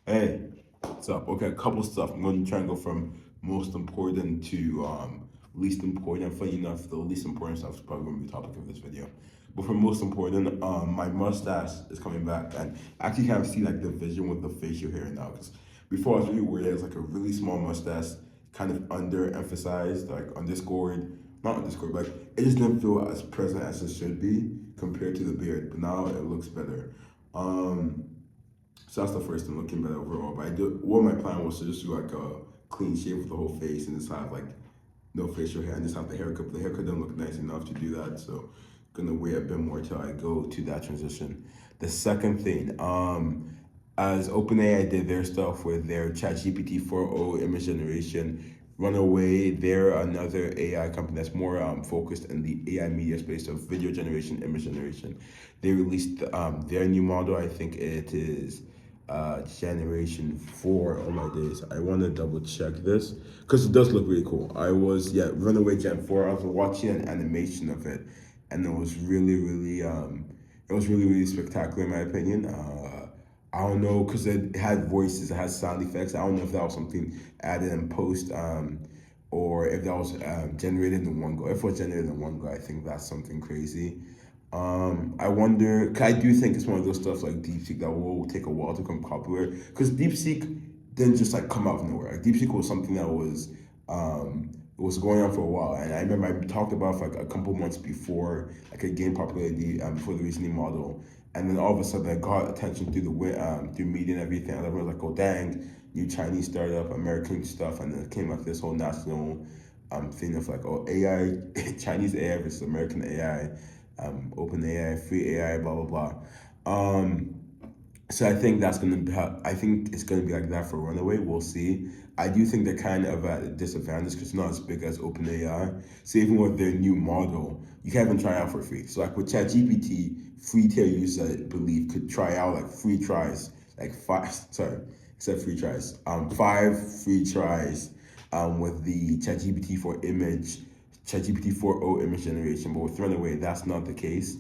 Hey, what's up? Okay, a couple stuff. I'm going to try and go from most important to least important. Funny enough, the least important stuff is probably going to be the topic of this video. But for most important, my mustache is coming back, and I actually kind of see like the vision with the facial hair now. Because before I was really worried, it was like a really small mustache, kind of underemphasized, like underscored, not underscored, but it just didn't feel as present as it should be compared to the beard. But now it looks better. Um, so that's the first thing, looking better overall. But I do what my plan was to just do like a clean shave with the whole face and just have like no facial hair and just have the haircut. But the haircut didn't look nice enough to do that, so gonna wait a bit more till I go to that transition. The second thing, as OpenAI did their stuff with their ChatGPT 4.0 image generation, Runaway, they're another AI company that's more focused in the AI media space of video generation, image generation. They released their new model. I think it is generation 4. Oh my days, I want to double check this because it does look really cool. I was, yeah, Runaway Gen 4. I was watching an animation of it, and it was really spectacular in my opinion. I don't know because it had voices, it had sound effects. I don't know if that was something added in post, or if that was generated in one go. If it was generated in one go, I think that's something crazy. I wonder. 'Cause I do think it's one of those stuff like DeepSeek that will take a while to become popular. Because DeepSeek didn't just like come out of nowhere. Like DeepSeek was something that was going on for a while, and I remember I talked about it for like a couple months before like it gained popularity before the reasoning model, and then all of a sudden I got attention through through media and everything. And everyone was like, "Oh dang, new Chinese startup, American stuff," and then it came like this whole national thing of like, "Oh AI, Chinese AI versus American AI, open AI, free AI, blah blah blah." So I think that's gonna be. I think it's gonna be like that for Runaway. We'll see. I do think they're kind of at a disadvantage because it's not as big as OpenAI. So even with their new model, you can't even try out for free. So like with ChatGPT, free tier users, I believe, could try out like free tries, like five. Sorry, except free tries. 5 free tries. With the ChatGPT for image, ChatGPT 4.0 image generation. But with Runaway, that's not the case,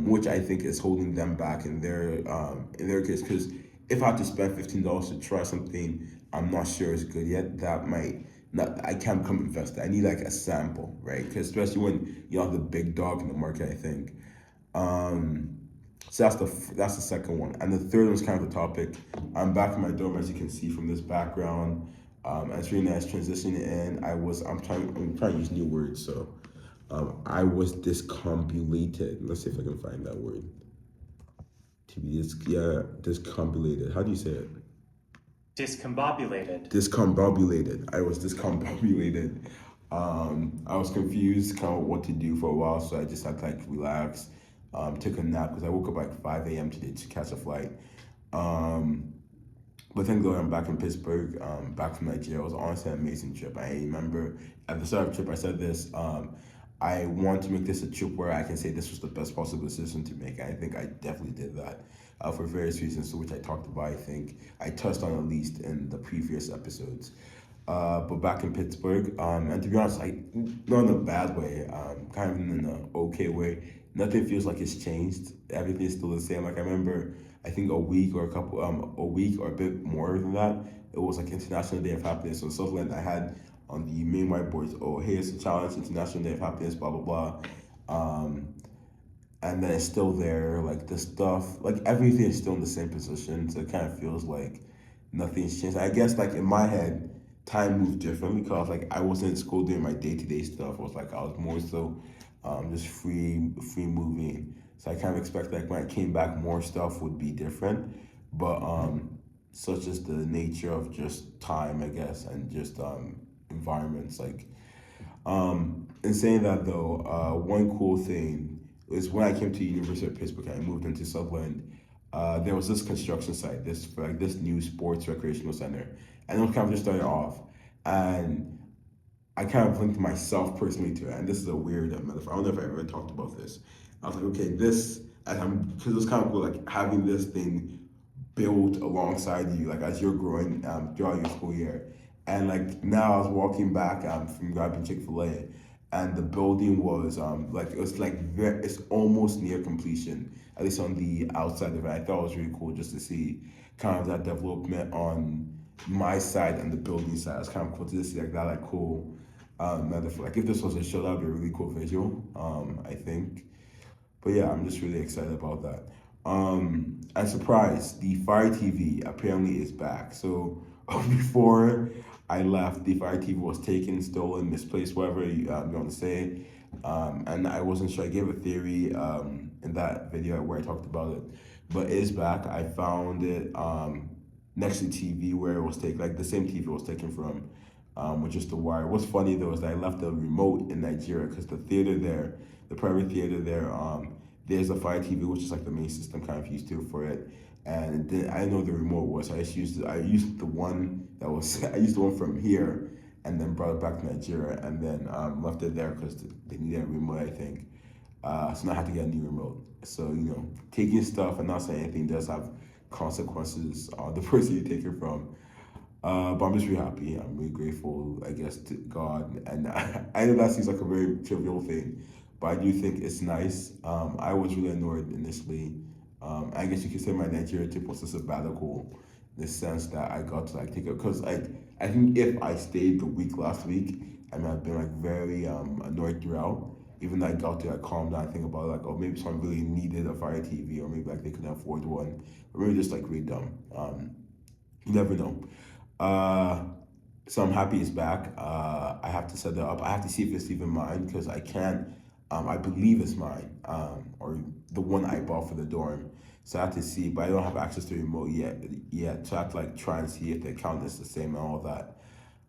which I think is holding them back in their case. Because if I have to spend $15 to try something I'm not sure is good yet, that might not. I can't become invested. I need like a sample, right? Because especially when you have the big dog in the market, I think. Um, so that's the second one, and the third one's kind of the topic. I'm back in my dorm, as you can see from this background. And it's really nice transitioning in. I'm trying to use new words, so I was discombobulated. Let's see if I can find that word. To be discombobulated. How do you say it? Discombobulated. Discombobulated. I was discombobulated. I was confused, kind of what to do for a while, so I just had to like relax. Took a nap because I woke up like 5 a.m. today to catch a flight. Um, but thank God I'm back in Pittsburgh, back from Nigeria. It was honestly an amazing trip. I remember at the start of the trip, I said this. I want to make this a trip where I can say this was the best possible decision to make. And I think I definitely did that for various reasons, which I talked about. I think I touched on at least in the previous episodes. But back in Pittsburgh, and to be honest, not in a bad way, kind of in an okay way. Nothing feels like it's changed. Everything is still the same. Like I remember, I think a week or a bit more than that. It was like International Day of Happiness. So Sutherland, I had on the main whiteboards, oh, hey, it's a challenge, International Day of Happiness, blah blah blah. Um, and then it's still there. Like the stuff, like everything is still in the same position. So it kind of feels like nothing's changed. I guess like in my head, time moved differently because like I wasn't in school doing my day to day stuff. I was like I was more so just free moving. So I kind of expect like when I came back, more stuff would be different. But such as the nature of just time, I guess, and just environments. Like in saying that though, one cool thing is when I came to University of Pittsburgh, I moved into Sutherland. There was this construction site, this new sports recreational center, and it was kind of just started off, and I kind of linked myself personally to it. And this is a weird metaphor. I don't know if I ever talked about this. I was like, okay, this, and I'm because it's kind of cool, like having this thing built alongside you, like as you're growing throughout your school year. And like now, I was walking back from grabbing Chick-fil-A, and the building was like it's almost near completion. at least on the outside of it. I thought it was really cool just to see kind of that development on my side and the building side. It's kind of cool to just see like that like cool metaphor. Like if this was a show, that would be a really cool visual, I think. But yeah, I'm just really excited about that. And surprised, the Fire TV apparently is back. So before I left, the Fire TV was taken, stolen, misplaced, whatever you want to say. And I wasn't sure. I gave a theory in that video where I talked about it, but it is back. I found it next to TV where it was taken, like the same TV it was taken from, with just the wire. What's funny though is that I left the remote in Nigeria because the theater there, the private theater there, there's a Fire TV, which is like the main system kind of used to for it. And then I didn't know the remote was, so I used the one that was I used the one from here, and then brought it back to Nigeria, and then left it there because they needed a remote, I think. So now I had to get a new remote. So taking stuff and not saying anything does have consequences on the person you take it from. But I'm just really happy. I'm really grateful, I guess, to God. And I know that seems like a very trivial thing, but I do think it's nice. I was really annoyed initially. I guess you could say my Nigeria trip was a sabbatical in the sense that I got to like take it because I think if I stayed the week last week, I might have been like very annoyed throughout. Even though I got to like calm down and think about like, oh, maybe someone really needed a Fire TV, or maybe like they couldn't afford one, or maybe just like really dumb. You never know. Uh, so I'm happy it's back. I have to set that up. I have to see if it's even mine because I can't. I believe it's mine, or the one I bought for the dorm. So I have to see, but I don't have access to the remote yet. So I have to like try and see if the account is the same and all that.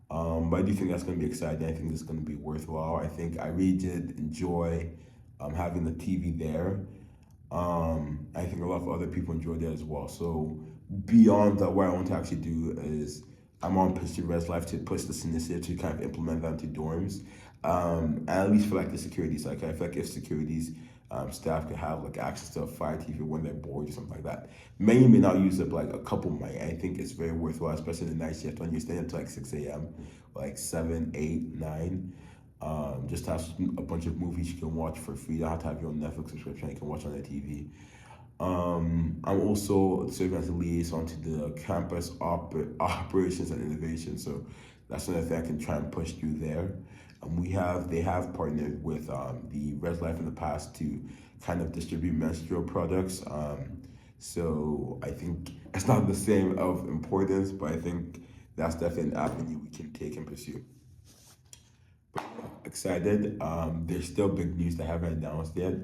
But I do think that's going to be exciting. I think it's going to be worthwhile. I think I really did enjoy having the TV there. I think a lot of other people enjoyed it as well. So beyond that, what I want to actually do is I'm on Push to Res Life to push this initiative to kind of implement that into dorms. And at least for like the securities, like I feel like if securities staff could have like access to a Fire TV when they're bored or something like that. Many may not use it, but like a couple might. I think it's very worthwhile, especially in the night shift when you're staying up to like 6 a.m., like 7, 8, 9. Just have a bunch of movies you can watch for free. You don't have to have your own Netflix subscription. You can watch on the TV. I'm also serving as a liaison to the campus operations and innovation. So that's another thing I can try and push through there. They have partnered with the Res Life in the past to kind of distribute menstrual products. So I think it's not the same of importance, but I think that's definitely an avenue we can take and pursue. Excited. There's still big news that I haven't announced yet.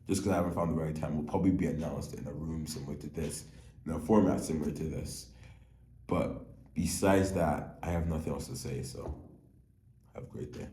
Just because I haven't found the right time, will probably be announced in a room similar to this, in a format similar to this. But besides that, I have nothing else to say. So have a great day.